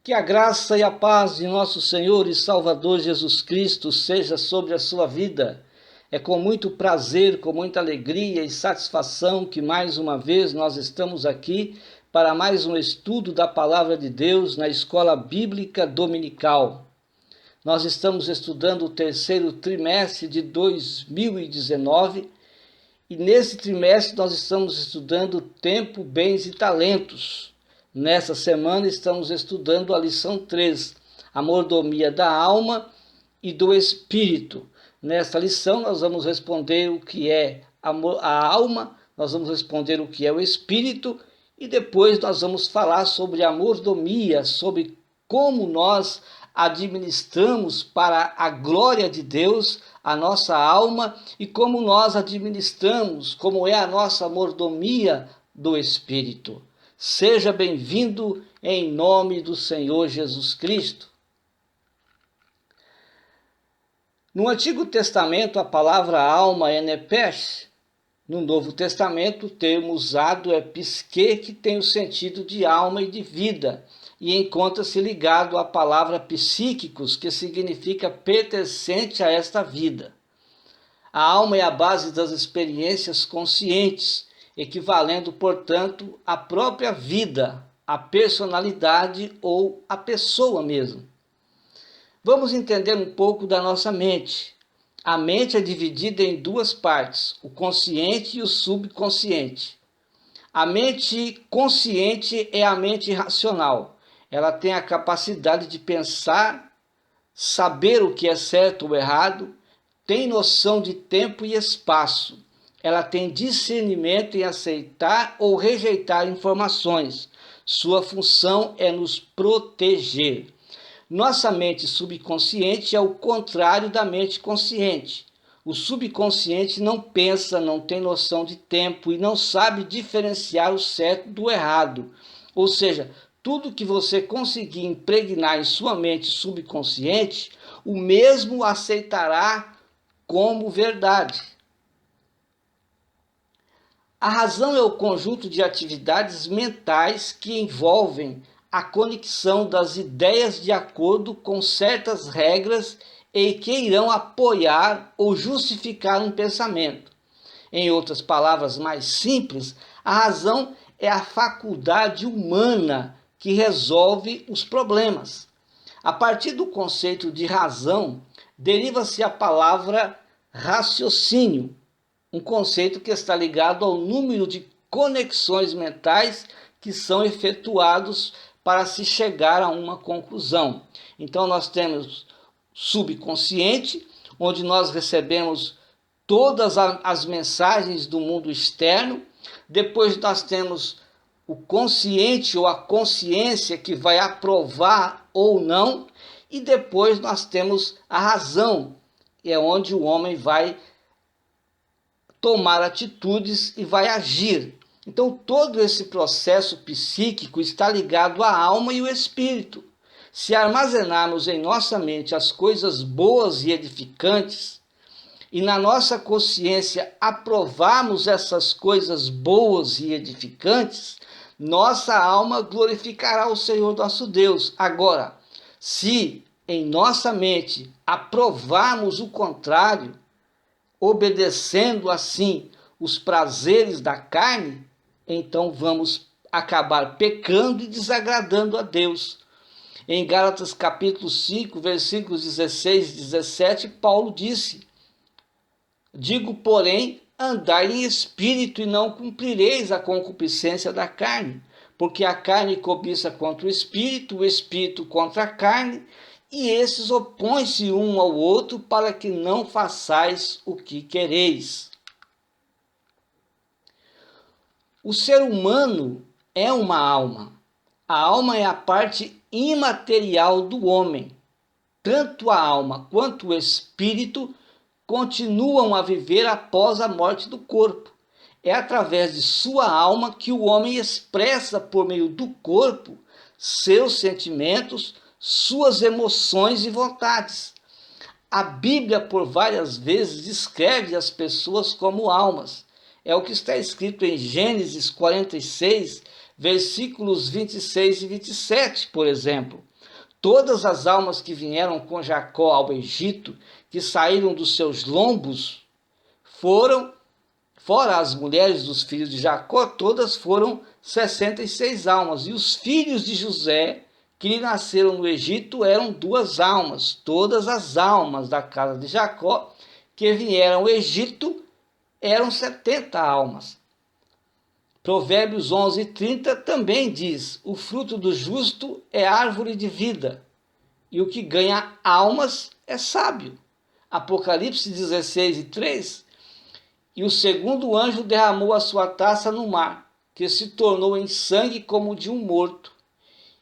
Que a graça e a paz de nosso Senhor e Salvador Jesus Cristo seja sobre a sua vida. É com muito prazer, com muita alegria e satisfação que mais uma vez nós estamos aqui para mais um estudo da Palavra de Deus na Escola Bíblica Dominical. Nós estamos estudando o terceiro trimestre de 2019 e nesse trimestre nós estamos estudando Tempo, Bens e Talentos. Nessa semana estamos estudando a lição 3, a mordomia da alma e do espírito. Nesta lição nós vamos responder o que é a alma, nós vamos responder o que é o espírito e depois nós vamos falar sobre a mordomia, sobre como nós administramos para a glória de Deus a nossa alma e como nós administramos, como é a nossa mordomia do espírito. Seja bem-vindo em nome do Senhor Jesus Cristo. No Antigo Testamento, a palavra alma é nephesh. No Novo Testamento, o termo usado é psique, que tem o sentido de alma e de vida, e encontra-se ligado à palavra psíquicos, que significa pertencente a esta vida. A alma é a base das experiências conscientes, equivalendo, portanto, à própria vida, à personalidade ou à pessoa mesmo. Vamos entender um pouco da nossa mente. A mente é dividida em duas partes, o consciente e o subconsciente. A mente consciente é a mente racional. Ela tem a capacidade de pensar, saber o que é certo ou errado, tem noção de tempo e espaço. Ela tem discernimento em aceitar ou rejeitar informações. Sua função é nos proteger. Nossa mente subconsciente é o contrário da mente consciente. O subconsciente não pensa, não tem noção de tempo e não sabe diferenciar o certo do errado. Ou seja, tudo que você conseguir impregnar em sua mente subconsciente, o mesmo aceitará como verdade. A razão é o conjunto de atividades mentais que envolvem a conexão das ideias de acordo com certas regras e que irão apoiar ou justificar um pensamento. Em outras palavras mais simples, a razão é a faculdade humana que resolve os problemas. A partir do conceito de razão, deriva-se a palavra raciocínio, um conceito que está ligado ao número de conexões mentais que são efetuados para se chegar a uma conclusão. Então nós temos subconsciente, onde nós recebemos todas as mensagens do mundo externo. Depois nós temos o consciente ou a consciência que vai aprovar ou não. E depois nós temos a razão, que é onde o homem vai tomar atitudes e vai agir. Então todo esse processo psíquico está ligado à alma e o espírito. Se armazenarmos em nossa mente as coisas boas e edificantes, e na nossa consciência aprovarmos essas coisas boas e edificantes, nossa alma glorificará o Senhor nosso Deus. Agora, se em nossa mente aprovarmos o contrário, obedecendo assim os prazeres da carne, então vamos acabar pecando e desagradando a Deus. Em Gálatas capítulo 5, versículos 16 e 17, Paulo disse: digo, porém, andai em espírito e não cumprireis a concupiscência da carne, porque a carne cobiça contra o espírito contra a carne, e esses opõem-se um ao outro para que não façais o que quereis. O ser humano é uma alma. A alma é a parte imaterial do homem. Tanto a alma quanto o espírito continuam a viver após a morte do corpo. É através de sua alma que o homem expressa por meio do corpo seus sentimentos, suas emoções e vontades. A Bíblia por várias vezes descreve as pessoas como almas. É o que está escrito em Gênesis 46, versículos 26 e 27, por exemplo. todas as almas que vieram com Jacó ao Egito, que saíram dos seus lombos, fora as mulheres dos filhos de Jacó, todas foram 66 almas. E os filhos de José, que lhe nasceram no Egito, eram 2 almas. Todas as almas da casa de Jacó que vieram ao Egito eram 70 almas. Provérbios 11:30 também diz: o fruto do justo é árvore de vida, e o que ganha almas é sábio. Apocalipse 16:3: e o segundo anjo derramou a sua taça no mar, que se tornou em sangue como de um morto,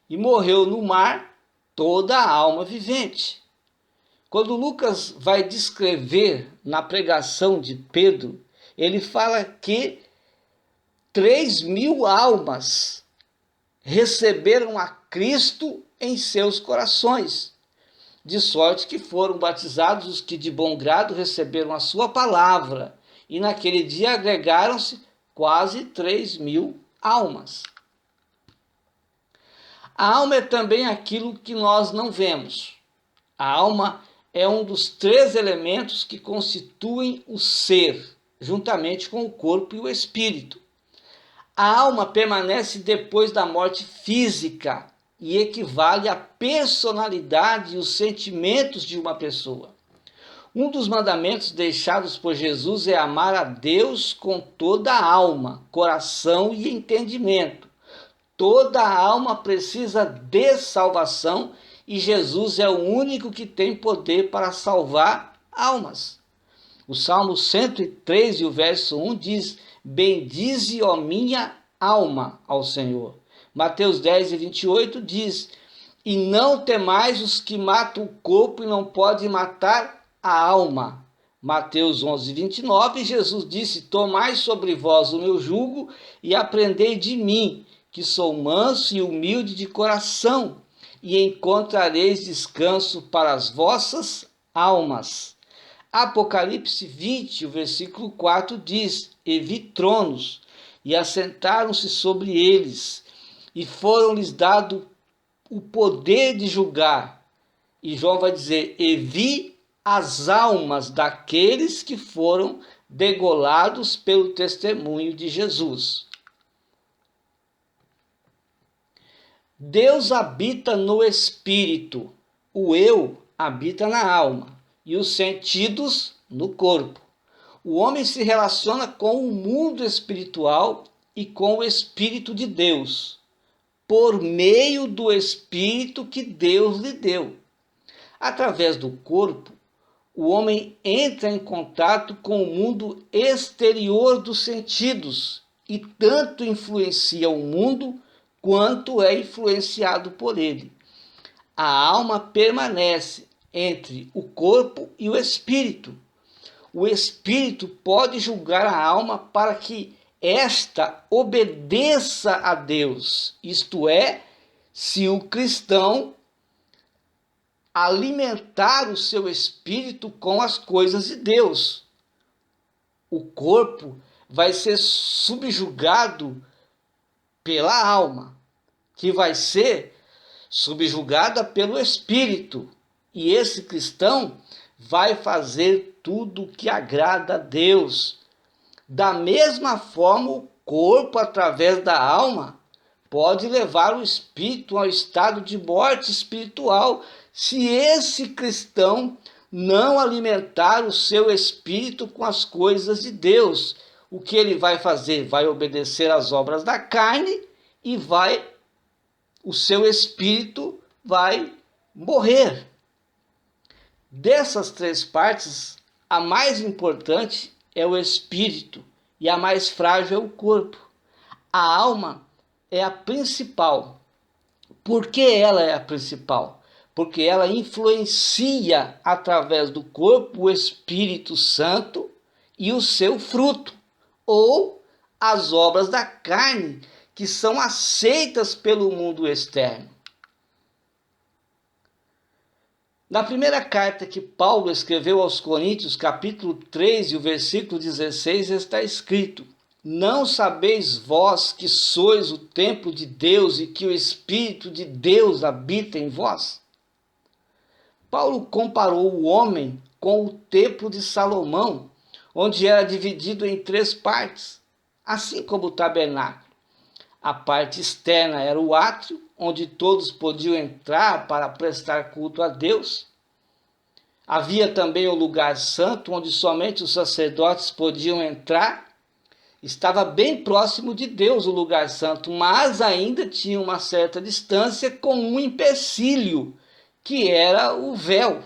e morreu no mar toda a alma vivente. Quando Lucas vai descrever na pregação de Pedro, ele fala que 3.000 almas receberam a Cristo em seus corações, de sorte que foram batizados os que de bom grado receberam a sua palavra, e naquele dia agregaram-se quase 3.000 almas. A alma é também aquilo que nós não vemos. A alma é um dos 3 elementos que constituem o ser, juntamente com o corpo e o espírito. A alma permanece depois da morte física e equivale à personalidade e os sentimentos de uma pessoa. Um dos mandamentos deixados por Jesus é amar a Deus com toda a alma, coração e entendimento. Toda a alma precisa de salvação e Jesus é o único que tem poder para salvar almas. O Salmo 103 e o verso 1 diz: bendize, ó minha alma, ao Senhor. Mateus 10:28 diz: e não temais os que matam o corpo e não podem matar a alma. Mateus 11:29, Jesus disse: tomai sobre vós o meu jugo e aprendei de mim, que sou manso e humilde de coração, e encontrareis descanso para as vossas almas. Apocalipse 20, o versículo 4 diz: e vi tronos, e assentaram-se sobre eles, e foram-lhes dado o poder de julgar. E João vai dizer: e vi as almas daqueles que foram degolados pelo testemunho de Jesus. Deus habita no espírito, o eu habita na alma e os sentidos no corpo. O homem se relaciona com o mundo espiritual e com o Espírito de Deus, por meio do Espírito que Deus lhe deu. Através do corpo, o homem entra em contato com o mundo exterior dos sentidos e tanto influencia o mundo quanto é influenciado por ele. A alma permanece entre o corpo e o espírito. O espírito pode julgar a alma para que esta obedeça a Deus, isto é, se o cristão alimentar o seu espírito com as coisas de Deus. O corpo vai ser subjugado pela alma, que vai ser subjugada pelo espírito. E esse cristão vai fazer tudo o que agrada a Deus. Da mesma forma, o corpo, através da alma, pode levar o espírito ao estado de morte espiritual, se esse cristão não alimentar o seu espírito com as coisas de Deus. O que ele vai fazer? Vai obedecer às obras da carne e o seu espírito vai morrer. Dessas 3 partes, a mais importante é o espírito e a mais frágil é o corpo. A alma é a principal. Por que ela é a principal? Porque ela influencia através do corpo o Espírito Santo e o seu fruto, ou as obras da carne, que são aceitas pelo mundo externo. Na primeira carta que Paulo escreveu aos Coríntios, capítulo 3 e o versículo 16, está escrito: não sabeis vós que sois o templo de Deus e que o Espírito de Deus habita em vós? Paulo comparou o homem com o templo de Salomão, onde era dividido em 3 partes, assim como o tabernáculo. A parte externa era o átrio, onde todos podiam entrar para prestar culto a Deus. Havia também o lugar santo, onde somente os sacerdotes podiam entrar. Estava bem próximo de Deus o lugar santo, mas ainda tinha uma certa distância com um empecilho, que era o véu.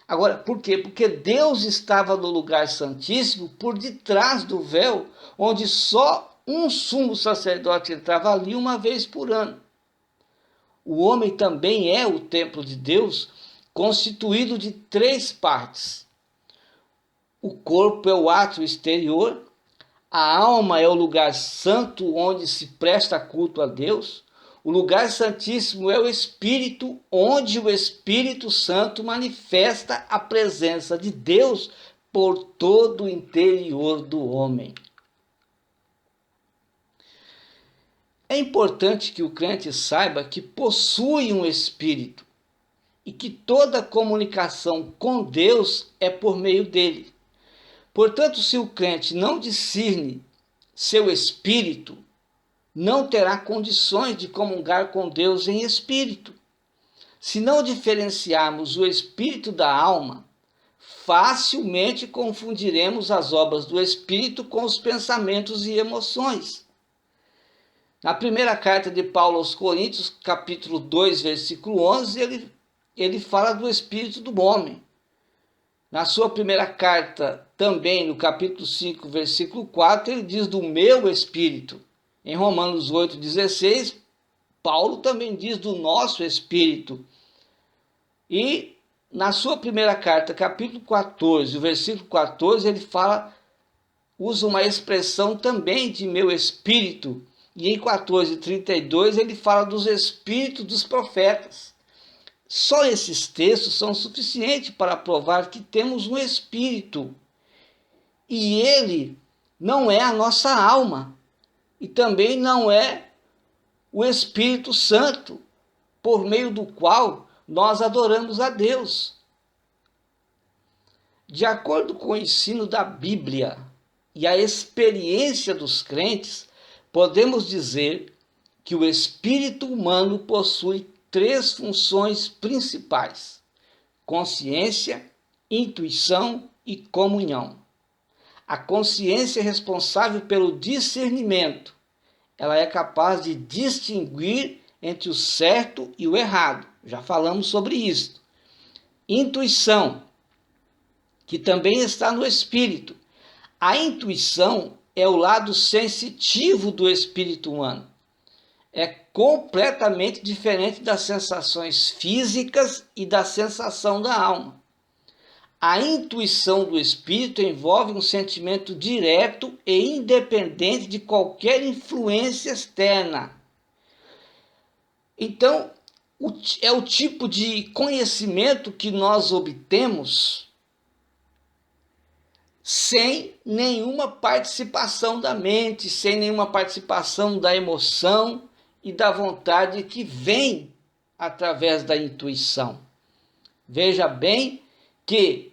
Agora, por quê? Porque Deus estava no lugar santíssimo por detrás do véu, onde só um sumo sacerdote entrava ali uma vez por ano. O homem também é o templo de Deus, constituído de 3 partes. O corpo é o átrio exterior, a alma é o lugar santo onde se presta culto a Deus, o lugar santíssimo é o Espírito, onde o Espírito Santo manifesta a presença de Deus por todo o interior do homem. É importante que o crente saiba que possui um Espírito e que toda comunicação com Deus é por meio dele. Portanto, se o crente não discerne seu espírito, não terá condições de comungar com Deus em espírito. Se não diferenciarmos o espírito da alma, facilmente confundiremos as obras do espírito com os pensamentos e emoções. Na primeira carta de Paulo aos Coríntios, capítulo 2, versículo 11, ele fala do espírito do homem. Na sua primeira carta, também no capítulo 5, versículo 4, ele diz do meu espírito. Em Romanos 8,16, Paulo também diz do nosso espírito. E na sua primeira carta, capítulo 14, versículo 14, ele usa uma expressão também de meu espírito. E em 14,32 ele fala dos espíritos dos profetas. Só esses textos são suficientes para provar que temos um espírito. E ele não é a nossa alma. E também não é o Espírito Santo, por meio do qual nós adoramos a Deus. De acordo com o ensino da Bíblia e a experiência dos crentes, podemos dizer que o espírito humano possui 3 funções principais: consciência, intuição e comunhão. A consciência é responsável pelo discernimento. Ela é capaz de distinguir entre o certo e o errado. Já falamos sobre isso. Intuição, que também está no espírito. A intuição é o lado sensitivo do espírito humano. É completamente diferente das sensações físicas e da sensação da alma. A intuição do espírito envolve um sentimento direto e independente de qualquer influência externa. Então, é o tipo de conhecimento que nós obtemos sem nenhuma participação da mente, sem nenhuma participação da emoção e da vontade que vem através da intuição. Veja bem que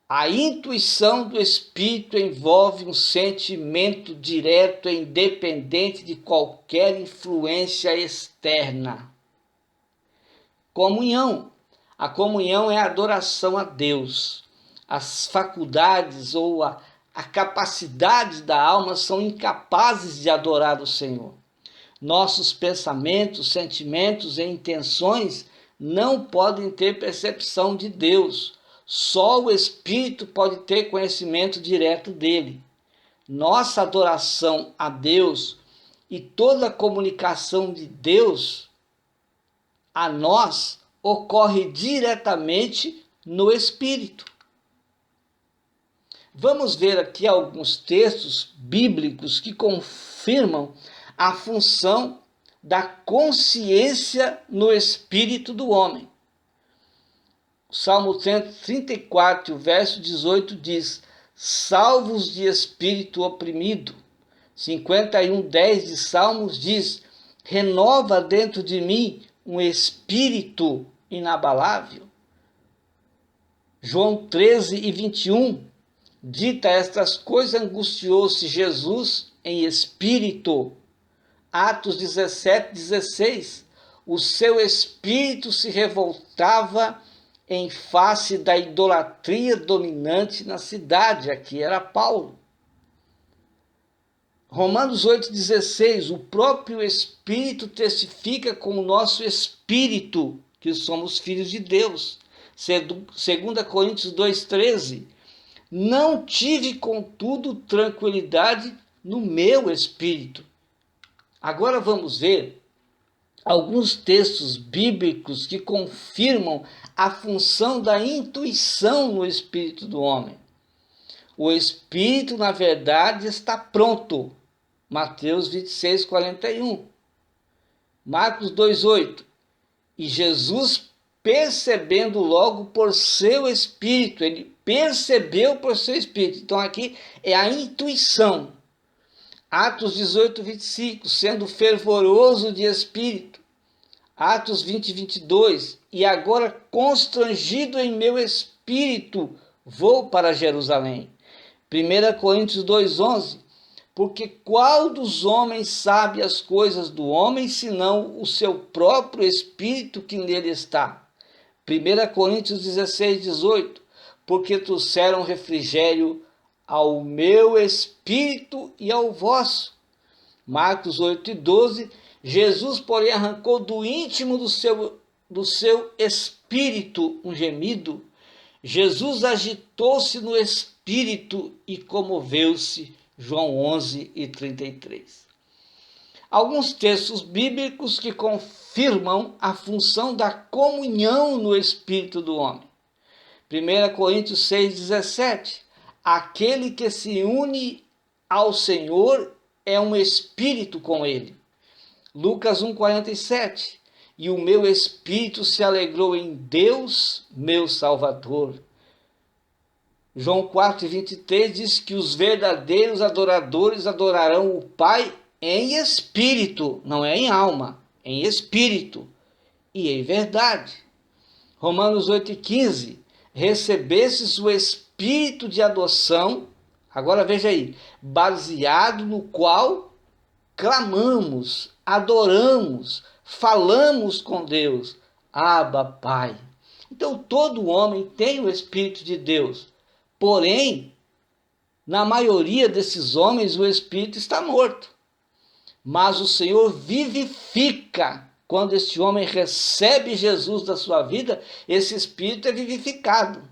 a intuição do espírito envolve um sentimento direto e independente de qualquer influência externa. Comunhão. A comunhão é a adoração a Deus. As faculdades ou a capacidade da alma são incapazes de adorar o Senhor. Nossos pensamentos, sentimentos e intenções não podem ter percepção de Deus. Só o Espírito pode ter conhecimento direto dele. Nossa adoração a Deus e toda a comunicação de Deus a nós ocorre diretamente no Espírito. Vamos ver aqui alguns textos bíblicos que confirmam a função da consciência no espírito do homem. O Salmo 134, verso 18 diz: salvos de espírito oprimido. 51:10 de Salmos diz: renova dentro de mim um espírito inabalável. João 13:21, dita estas coisas, angustiou-se Jesus em espírito. Atos 17:16, o seu espírito se revoltava em face da idolatria dominante na cidade. Aqui era Paulo. Romanos 8:16, o próprio Espírito testifica com o nosso espírito que somos filhos de Deus. 2 Coríntios 2:13, não tive, contudo, tranquilidade no meu espírito. Agora vamos ver alguns textos bíblicos que confirmam a função da intuição no espírito do homem. O espírito, na verdade, está pronto. Mateus 26:41. Marcos 2:8. E Jesus, percebendo logo por seu espírito, ele percebeu por seu espírito. Então aqui é a intuição. Atos 18:25, sendo fervoroso de espírito. Atos 20:22, e agora constrangido em meu espírito, vou para Jerusalém. 1 Coríntios 2:11, porque qual dos homens sabe as coisas do homem, senão o seu próprio espírito que nele está? 1 Coríntios 16:18, porque trouxeram refrigério ao meu espírito e ao vosso. Marcos 8:12, Jesus, porém, arrancou do íntimo do seu espírito um gemido. Jesus agitou-se no espírito e comoveu-se. João 11:33. Alguns textos bíblicos que confirmam a função da comunhão no espírito do homem. 1 Coríntios 6:17, aquele que se une ao Senhor é um espírito com ele. Lucas 1:47, e o meu espírito se alegrou em Deus, meu Salvador. João 4:23 diz que os verdadeiros adoradores adorarão o Pai em espírito, não é em alma, em espírito e em verdade. Romanos 8:15, recebestes o espírito de adoção, agora veja aí, baseado no qual clamamos, adoramos, falamos com Deus, Abba, Pai. Então todo homem tem o Espírito de Deus. Porém, na maioria desses homens, o espírito está morto. Mas o Senhor vivifica. Quando este homem recebe Jesus da sua vida, esse espírito é vivificado.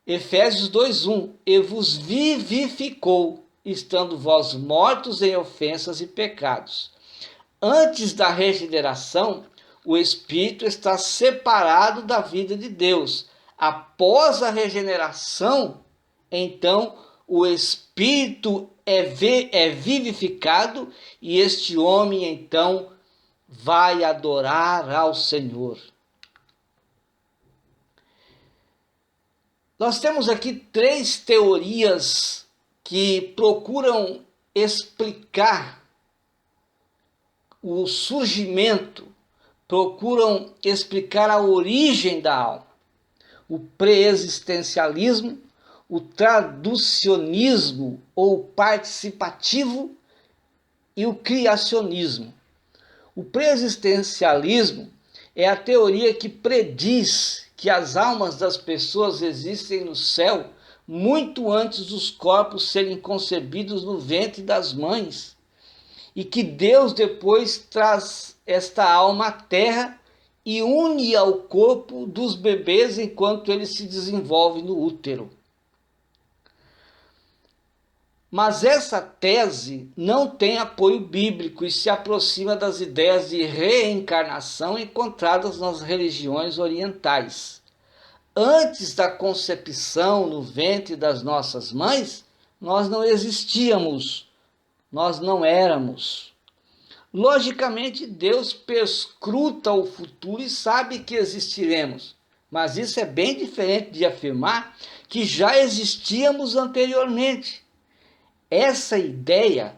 Efésios 2:1, e vos vivificou, estando vós mortos em ofensas e pecados. Antes da regeneração, o espírito está separado da vida de Deus. Após a regeneração, então o espírito é vivificado e este homem então vai adorar ao Senhor. Nós temos aqui 3 teorias que procuram explicar o surgimento, procuram explicar a origem da alma. O pré-existencialismo, o traducionismo ou participativo e o criacionismo. O pré-existencialismo é a teoria que prediz que as almas das pessoas existem no céu muito antes dos corpos serem concebidos no ventre das mães e que Deus depois traz esta alma à terra e une ao corpo dos bebês enquanto ele se desenvolve no útero. Mas essa tese não tem apoio bíblico e se aproxima das ideias de reencarnação encontradas nas religiões orientais. Antes da concepção no ventre das nossas mães, nós não existíamos, nós não éramos. Logicamente, Deus perscruta o futuro e sabe que existiremos, mas isso é bem diferente de afirmar que já existíamos anteriormente. Essa ideia,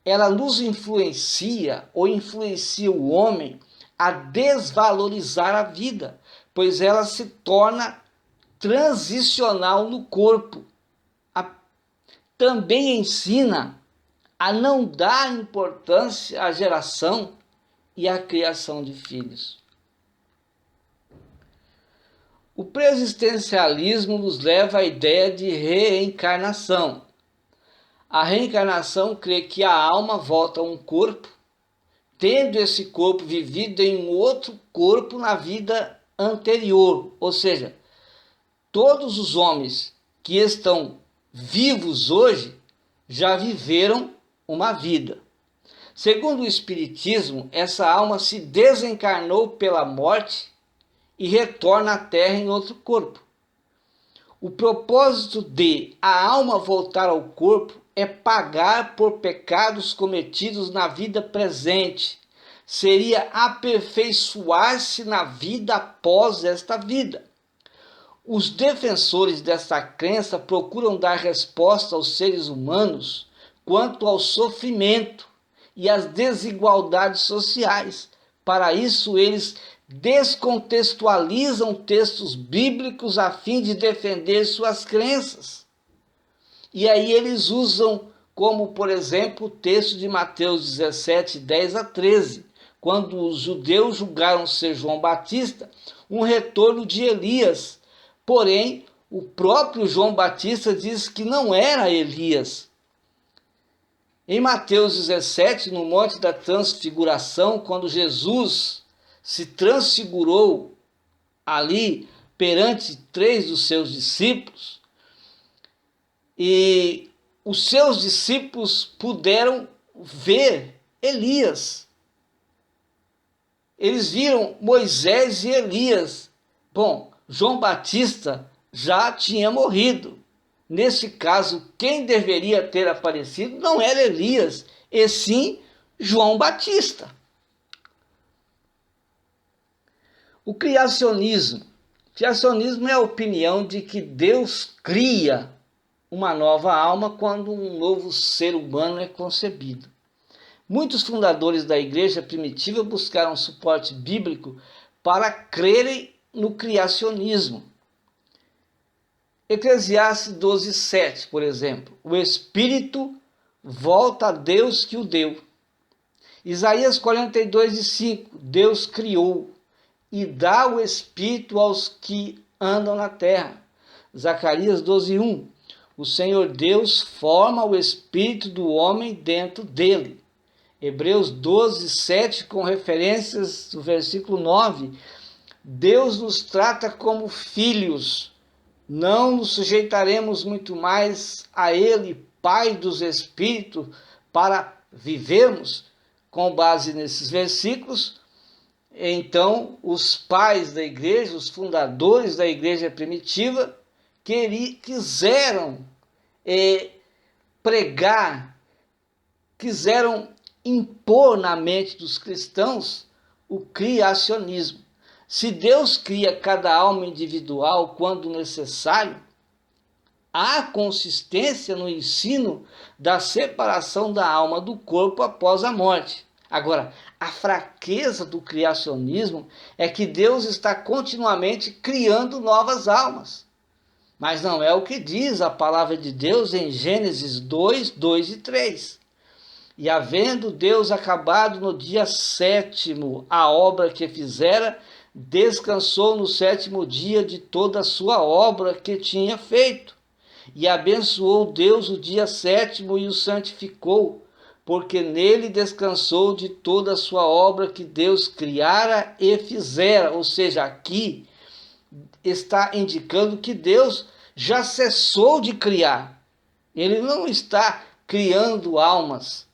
ela nos influencia ou influencia o homem a desvalorizar a vida, pois ela se torna transicional no corpo. Também ensina a não dar importância à geração e à criação de filhos. O pré-existencialismo nos leva à ideia de reencarnação. A reencarnação crê que a alma volta a um corpo, tendo esse corpo vivido em um outro corpo na vida anterior. Ou seja, todos os homens que estão vivos hoje já viveram uma vida. Segundo o Espiritismo, essa alma se desencarnou pela morte e retorna à Terra em outro corpo. O propósito de a alma voltar ao corpo é pagar por pecados cometidos na vida presente. Seria aperfeiçoar-se na vida após esta vida. Os defensores dessa crença procuram dar resposta aos seres humanos quanto ao sofrimento e às desigualdades sociais. Para isso, eles descontextualizam textos bíblicos a fim de defender suas crenças. E aí eles usam como, por exemplo, o texto de Mateus 17, 10 a 13, quando os judeus julgaram ser João Batista um retorno de Elias. Porém, o próprio João Batista diz que não era Elias. Em Mateus 17, no Monte da Transfiguração, quando Jesus se transfigurou ali perante 3 dos seus discípulos, e os seus discípulos puderam ver Elias. Eles viram Moisés e Elias. Bom, João Batista já tinha morrido. Nesse caso, quem deveria ter aparecido não era Elias, e sim João Batista. O criacionismo. Criacionismo é a opinião de que Deus cria uma nova alma quando um novo ser humano é concebido. Muitos fundadores da igreja primitiva buscaram suporte bíblico para crerem no criacionismo. Eclesiastes 12:7, por exemplo, o Espírito volta a Deus que o deu. Isaías 42:5, Deus criou e dá o Espírito aos que andam na terra. Zacarias 12:1, o Senhor Deus forma o espírito do homem dentro dele. Hebreus 12:7, com referências do versículo 9, Deus nos trata como filhos. Não nos sujeitaremos muito mais a Ele, Pai dos Espíritos, para vivermos? Com base nesses versículos, então os pais da igreja, os fundadores da igreja primitiva, quiseram pregar, quiseram impor na mente dos cristãos o criacionismo. Se Deus cria cada alma individual quando necessário, há consistência no ensino da separação da alma do corpo após a morte. Agora, a fraqueza do criacionismo é que Deus está continuamente criando novas almas. Mas não é o que diz a palavra de Deus em Gênesis 2, 2 e 3. E havendo Deus acabado no dia 7º a obra que fizera, descansou no 7º dia de toda a sua obra que tinha feito. E abençoou Deus o dia 7º e o santificou, porque nele descansou de toda a sua obra que Deus criara e fizera. Ou seja, aqui está indicando que Deus já cessou de criar. Ele não está criando almas.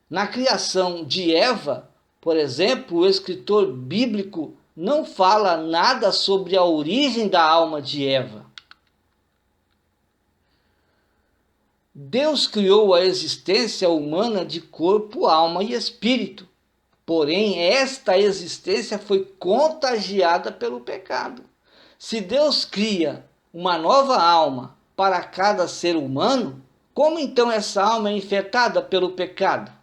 Na criação de Eva, por exemplo, o escritor bíblico não fala nada sobre a origem da alma de Eva. Deus criou a existência humana de corpo, alma e espírito. Porém, esta existência foi contagiada pelo pecado. Se Deus cria uma nova alma para cada ser humano, como então essa alma é infectada pelo pecado?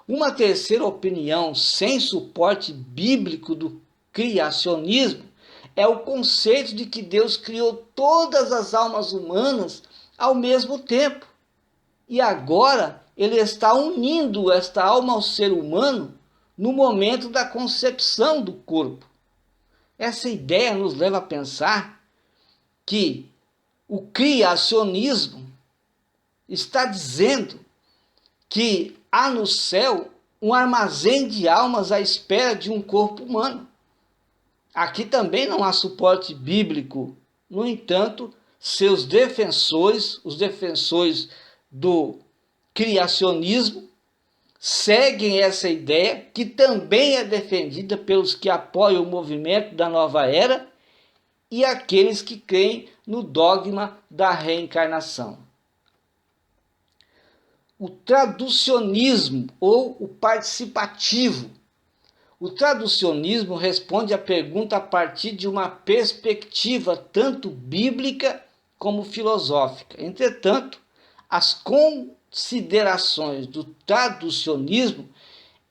Uma terceira opinião sem suporte bíblico do criacionismo é o conceito de que Deus criou todas as almas humanas ao mesmo tempo. E agora ele está unindo esta alma ao ser humano no momento da concepção do corpo. Essa ideia nos leva a pensar que o criacionismo está dizendo que há no céu um armazém de almas à espera de um corpo humano. Aqui também não há suporte bíblico. No entanto, seus defensores, os defensores do criacionismo, seguem essa ideia, que também é defendida pelos que apoiam o movimento da nova era e aqueles que creem no dogma da reencarnação. O traducionismo ou o participativo. O traducionismo responde à pergunta a partir de uma perspectiva tanto bíblica como filosófica. Entretanto, as considerações do traducionismo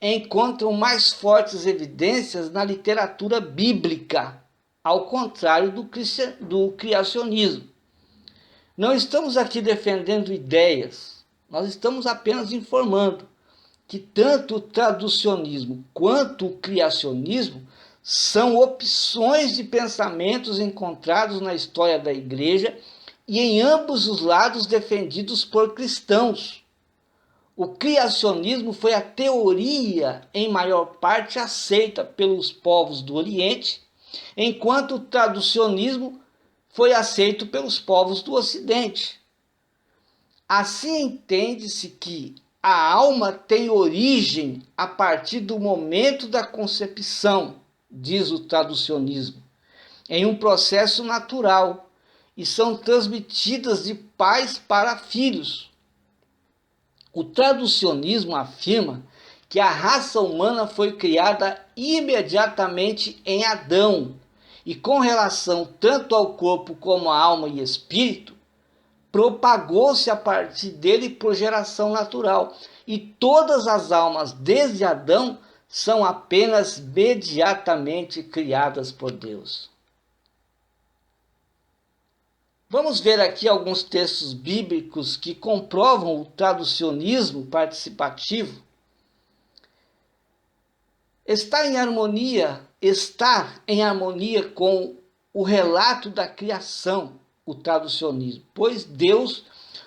encontram mais fortes evidências na literatura bíblica, ao contrário do criacionismo. Não estamos aqui defendendo ideias, nós estamos apenas informando que tanto o traducionismo quanto o criacionismo são opções de pensamentos encontrados na história da Igreja e em ambos os lados defendidos por cristãos. O criacionismo foi a teoria, em maior parte, aceita pelos povos do Oriente, enquanto o traducionismo foi aceito pelos povos do Ocidente. Assim entende-se que a alma tem origem a partir do momento da concepção, diz o traducionismo, em um processo natural, e são transmitidas de pais para filhos. O traducionismo afirma que a raça humana foi criada imediatamente em Adão, e com relação tanto ao corpo como à alma e espírito, propagou-se a partir dele por geração natural. E todas as almas, desde Adão, são apenas imediatamente criadas por Deus. Vamos ver aqui alguns textos bíblicos que comprovam o traducionismo participativo. Estar em harmonia com o relato da criação, o traducionismo, pois Deus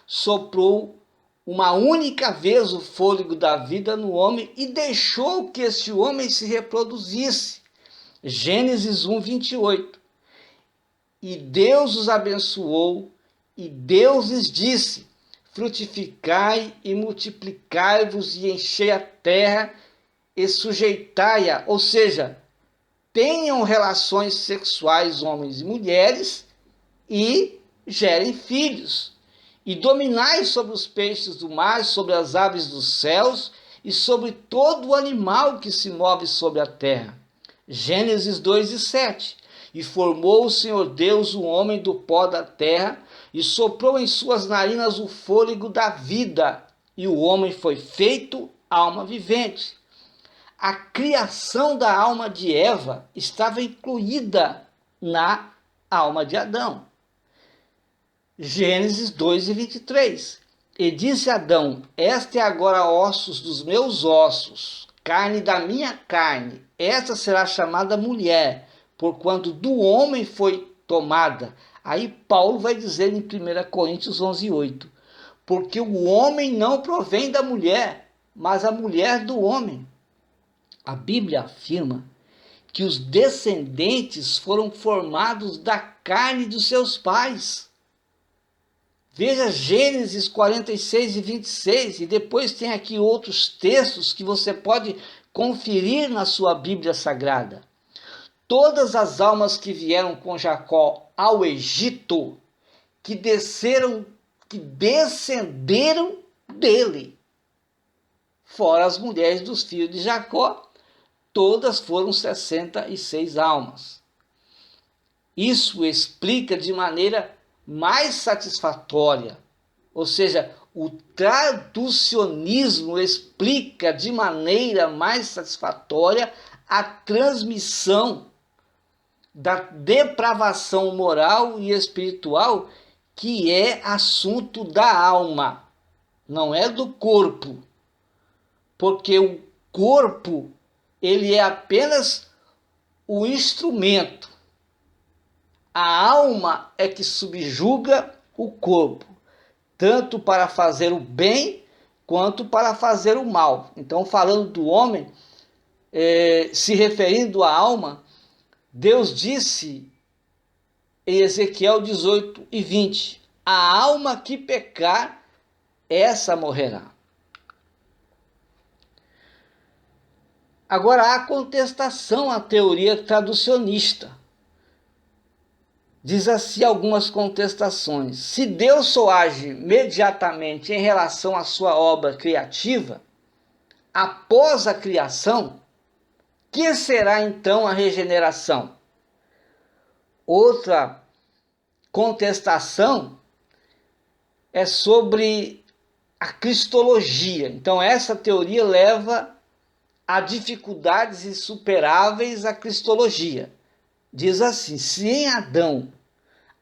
soprou uma única vez o fôlego da vida no homem e deixou que este homem se reproduzisse. Gênesis 1, 28. E Deus os abençoou, e Deus lhes disse: frutificai e multiplicai-vos e enchei a terra e sujeitai-a. Ou seja, tenham relações sexuais homens e mulheres e gerem filhos. E dominai sobre os peixes do mar, sobre as aves dos céus e sobre todo o animal que se move sobre a terra. Gênesis 2 e 7. E formou o Senhor Deus o homem do pó da terra e soprou em suas narinas o fôlego da vida, e o homem foi feito alma vivente. A criação da alma de Eva estava incluída na alma de Adão. Gênesis 2 e 23. E disse Adão: esta é agora ossos dos meus ossos, carne da minha carne. Esta será chamada mulher, porquanto do homem foi tomada. Aí Paulo vai dizer em 1 Coríntios 11, 8. Porque o homem não provém da mulher, mas a mulher do homem. A Bíblia afirma que os descendentes foram formados da carne dos seus pais. Veja Gênesis 46 e 26, e depois tem aqui outros textos que você pode conferir na sua Bíblia Sagrada. Todas as almas que vieram com Jacó ao Egito, que descenderam dele, fora as mulheres dos filhos de Jacó, todas foram 66 almas. Isso explica de maneira mais satisfatória, ou seja, o traducionismo explica de maneira mais satisfatória a transmissão da depravação moral e espiritual, que é assunto da alma, não é do corpo. Porque o corpo, ele é apenas o instrumento. A alma é que subjuga o corpo, tanto para fazer o bem quanto para fazer o mal. Então, falando do homem, se referindo à alma, Deus disse em Ezequiel 18:20: a alma que pecar, essa morrerá. Agora, há contestação à teoria traducionista. Diz assim algumas contestações: se Deus só age imediatamente em relação à sua obra criativa, após a criação, que será então a regeneração? Outra contestação é sobre a cristologia. Então, essa teoria leva a dificuldades insuperáveis à cristologia. Diz assim: se em Adão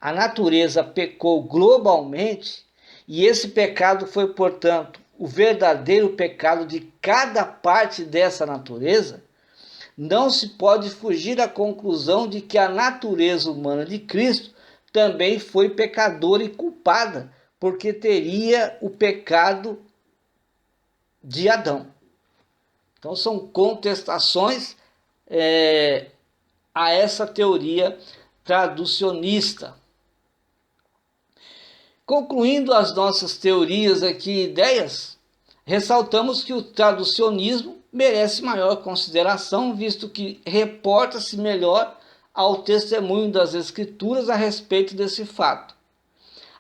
a natureza pecou globalmente, e esse pecado foi, portanto, o verdadeiro pecado de cada parte dessa natureza, não se pode fugir à conclusão de que a natureza humana de Cristo também foi pecadora e culpada, porque teria o pecado de Adão. Então são contestações a essa teoria traducionista. Concluindo as nossas teorias aqui, ideias, ressaltamos que o traducionismo merece maior consideração, visto que reporta-se melhor ao testemunho das Escrituras a respeito desse fato.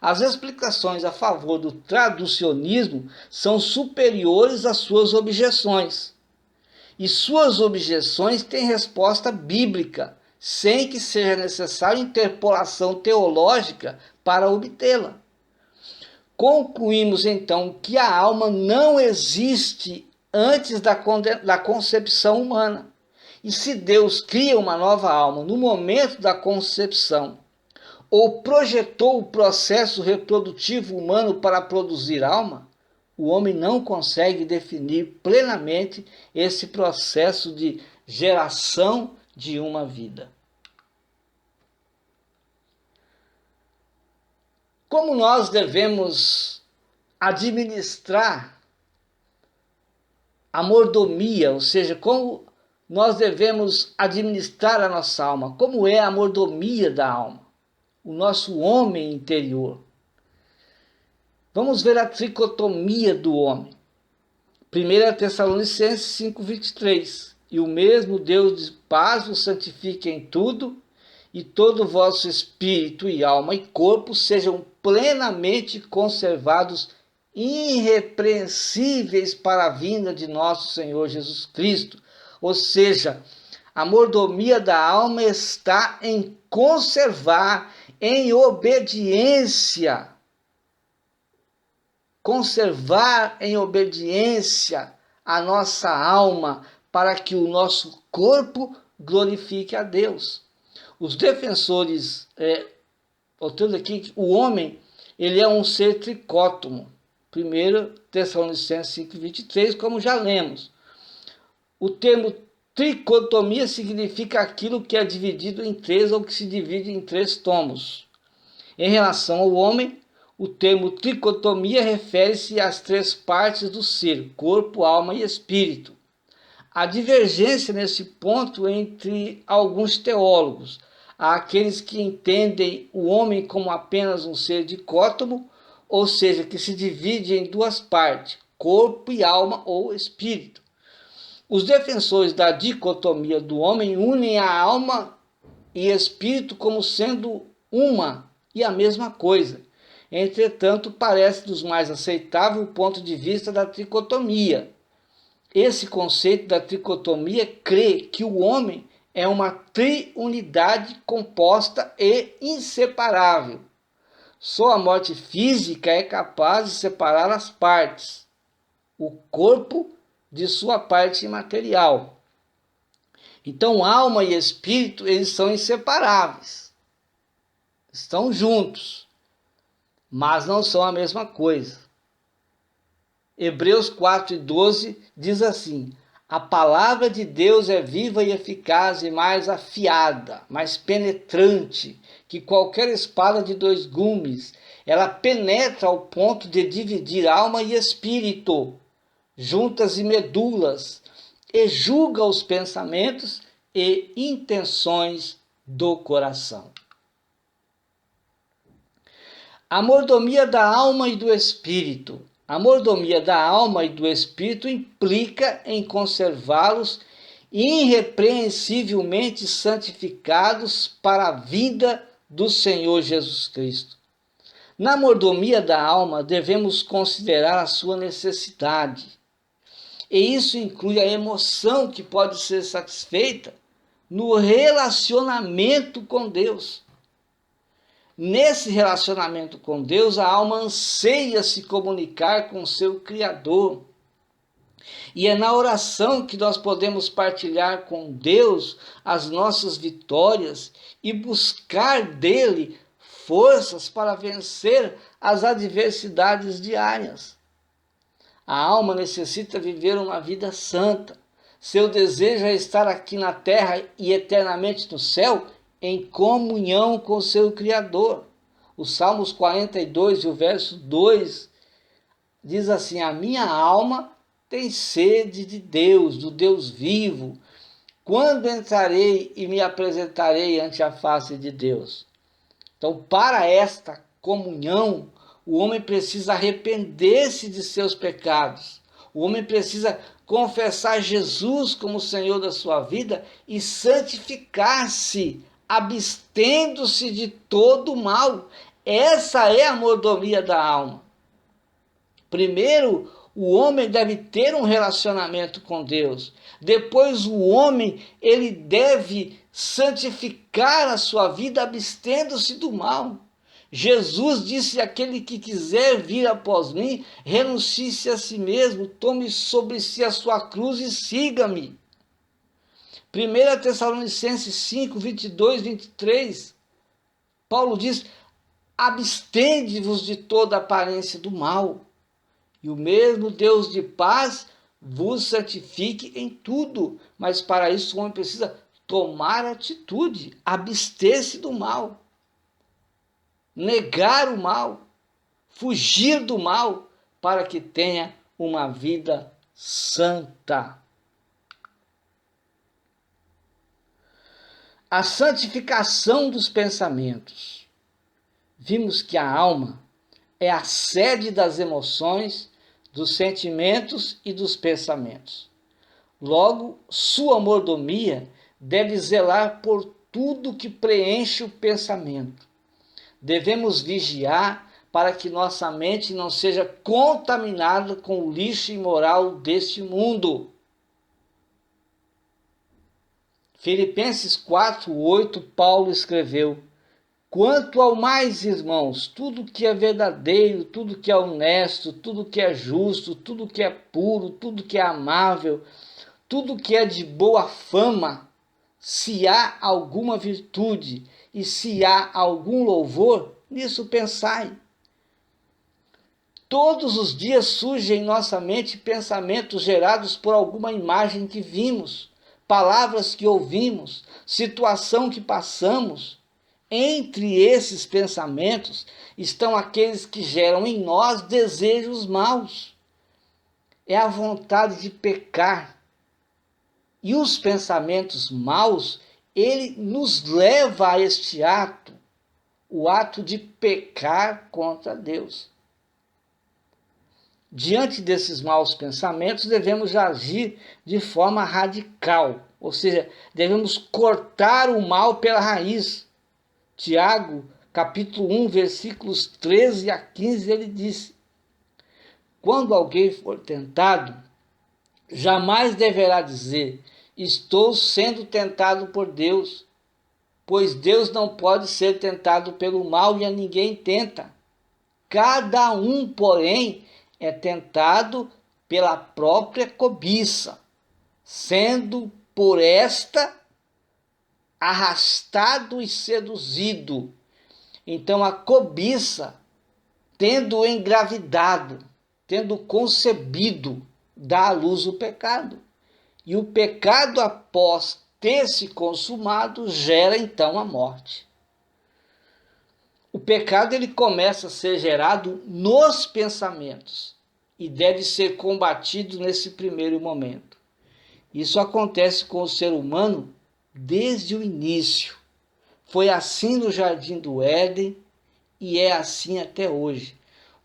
As explicações a favor do traducionismo são superiores às suas objeções, e suas objeções têm resposta bíblica, sem que seja necessária interpolação teológica para obtê-la. Concluímos então que a alma não existe antes da concepção humana. E se Deus cria uma nova alma no momento da concepção, ou projetou o processo reprodutivo humano para produzir alma, o homem não consegue definir plenamente esse processo de geração de uma vida. Como nós devemos administrar a mordomia, ou seja, como nós devemos administrar a nossa alma, como é a mordomia da alma, o nosso homem interior. Vamos ver a tricotomia do homem. 1 Tessalonicenses 5:23. E o mesmo Deus de paz os santifique em tudo, e todo o vosso espírito e alma e corpo sejam plenamente conservados, irrepreensíveis para a vinda de nosso Senhor Jesus Cristo. Ou seja, a mordomia da alma está em conservar, em obediência. Conservar em obediência a nossa alma, para que o nosso corpo glorifique a Deus. Os defensores, voltando aqui, o homem, ele é um ser tricótomo. 1 Tessalonicenses 5:23, como já lemos. O termo tricotomia significa aquilo que é dividido em três ou que se divide em três tomos. Em relação ao homem, o termo tricotomia refere-se às três partes do ser, corpo, alma e espírito. Há divergência nesse ponto entre alguns teólogos. Há aqueles que entendem o homem como apenas um ser dicótomo, ou seja, que se divide em duas partes, corpo e alma ou espírito. Os defensores da dicotomia do homem unem a alma e espírito como sendo uma e a mesma coisa. Entretanto, parece-nos mais aceitável o ponto de vista da tricotomia. Esse conceito da tricotomia crê que o homem é uma triunidade composta e inseparável. Só a morte física é capaz de separar as partes, o corpo de sua parte imaterial. Então, alma e espírito, eles são inseparáveis. Estão juntos, mas não são a mesma coisa. Hebreus 4:12 diz assim: a palavra de Deus é viva e eficaz e mais afiada, mais penetrante que qualquer espada de 2 gumes. Ela penetra ao ponto de dividir alma e espírito, juntas e medulas, e julga os pensamentos e intenções do coração. A mordomia da alma e do espírito. A mordomia da alma e do espírito implica em conservá-los irrepreensivelmente santificados para a vida do Senhor Jesus Cristo. Na mordomia da alma, devemos considerar a sua necessidade. E isso inclui a emoção que pode ser satisfeita no relacionamento com Deus. Nesse relacionamento com Deus, a alma anseia se comunicar com seu Criador. E é na oração que nós podemos partilhar com Deus as nossas vitórias e buscar dele forças para vencer as adversidades diárias. A alma necessita viver uma vida santa. Seu desejo é estar aqui na terra e eternamente no céu, em comunhão com seu Criador. O Salmos 42, e o verso 2, diz assim: a minha alma tem sede de Deus, do Deus vivo. Quando entrarei e me apresentarei ante a face de Deus? Então, para esta comunhão, o homem precisa arrepender-se de seus pecados. O homem precisa confessar Jesus como Senhor da sua vida e santificar-se, abstendo-se de todo o mal. Essa é a mordomia da alma. Primeiro, o homem deve ter um relacionamento com Deus. Depois, o homem ele deve santificar a sua vida, abstendo-se do mal. Jesus disse: aquele que quiser vir após mim, renuncie-se a si mesmo, tome sobre si a sua cruz e siga-me. 1 Tessalonicenses 5, 22, 23, Paulo diz: abstende-vos de toda aparência do mal, e o mesmo Deus de paz vos santifique em tudo. Mas para isso o homem precisa tomar atitude, abster-se do mal, negar o mal, fugir do mal, para que tenha uma vida santa. A santificação dos pensamentos. Vimos que a alma é a sede das emoções, dos sentimentos e dos pensamentos. Logo, sua mordomia deve zelar por tudo que preenche o pensamento. Devemos vigiar para que nossa mente não seja contaminada com o lixo imoral deste mundo. Filipenses 4:8, Paulo escreveu: quanto ao mais, irmãos, tudo que é verdadeiro, tudo que é honesto, tudo que é justo, tudo que é puro, tudo que é amável, tudo que é de boa fama, se há alguma virtude e se há algum louvor, nisso pensai. Todos os dias surgem em nossa mente pensamentos gerados por alguma imagem que vimos, palavras que ouvimos, situação que passamos. Entre esses pensamentos estão aqueles que geram em nós desejos maus. É a vontade de pecar. E os pensamentos maus, ele nos leva a este ato, o ato de pecar contra Deus. Diante desses maus pensamentos, devemos agir de forma radical, ou seja, devemos cortar o mal pela raiz. Tiago, capítulo 1, versículos 13 a 15, ele disse: quando alguém for tentado, jamais deverá dizer: estou sendo tentado por Deus, pois Deus não pode ser tentado pelo mal e a ninguém tenta. Cada um, porém, é tentado pela própria cobiça, sendo por esta arrastado e seduzido. Então a cobiça, tendo engravidado, tendo concebido, dá à luz o pecado. E o pecado, após ter se consumado, gera então a morte. O pecado ele começa a ser gerado nos pensamentos e deve ser combatido nesse primeiro momento. Isso acontece com o ser humano desde o início. Foi assim no Jardim do Éden e é assim até hoje.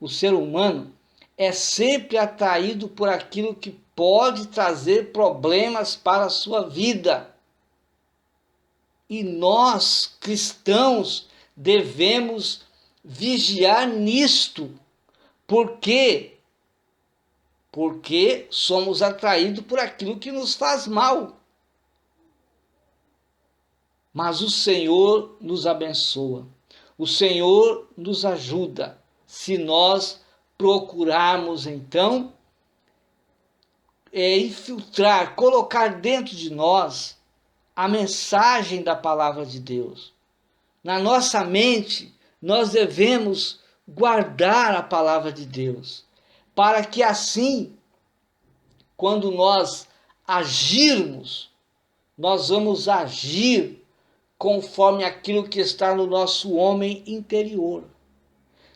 O ser humano é sempre atraído por aquilo que pode trazer problemas para a sua vida. E nós, cristãos, devemos vigiar nisto. Por quê? Porque somos atraídos por aquilo que nos faz mal. Mas o Senhor nos abençoa. O Senhor nos ajuda. Se nós procurarmos, então, infiltrar, colocar dentro de nós a mensagem da palavra de Deus. Na nossa mente, nós devemos guardar a palavra de Deus, para que assim, quando nós agirmos, nós vamos agir conforme aquilo que está no nosso homem interior.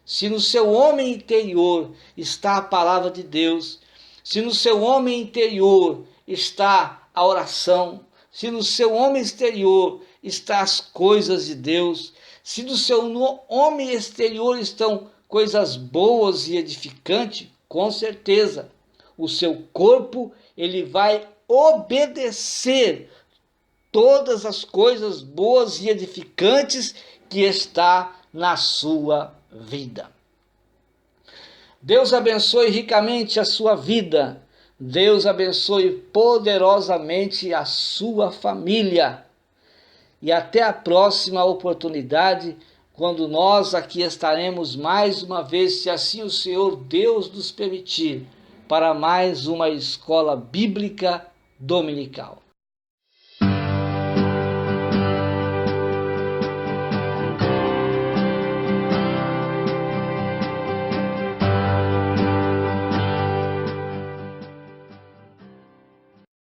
Se no seu homem interior está a palavra de Deus, se no seu homem interior está a oração, se no seu homem exterior estão as coisas de Deus, se no seu homem exterior estão coisas boas e edificantes, com certeza o seu corpo ele vai obedecer todas as coisas boas e edificantes que está na sua vida. Deus abençoe ricamente a sua vida. Deus abençoe poderosamente a sua família. E até a próxima oportunidade, quando nós aqui estaremos mais uma vez, se assim o Senhor Deus nos permitir, para mais uma escola bíblica dominical.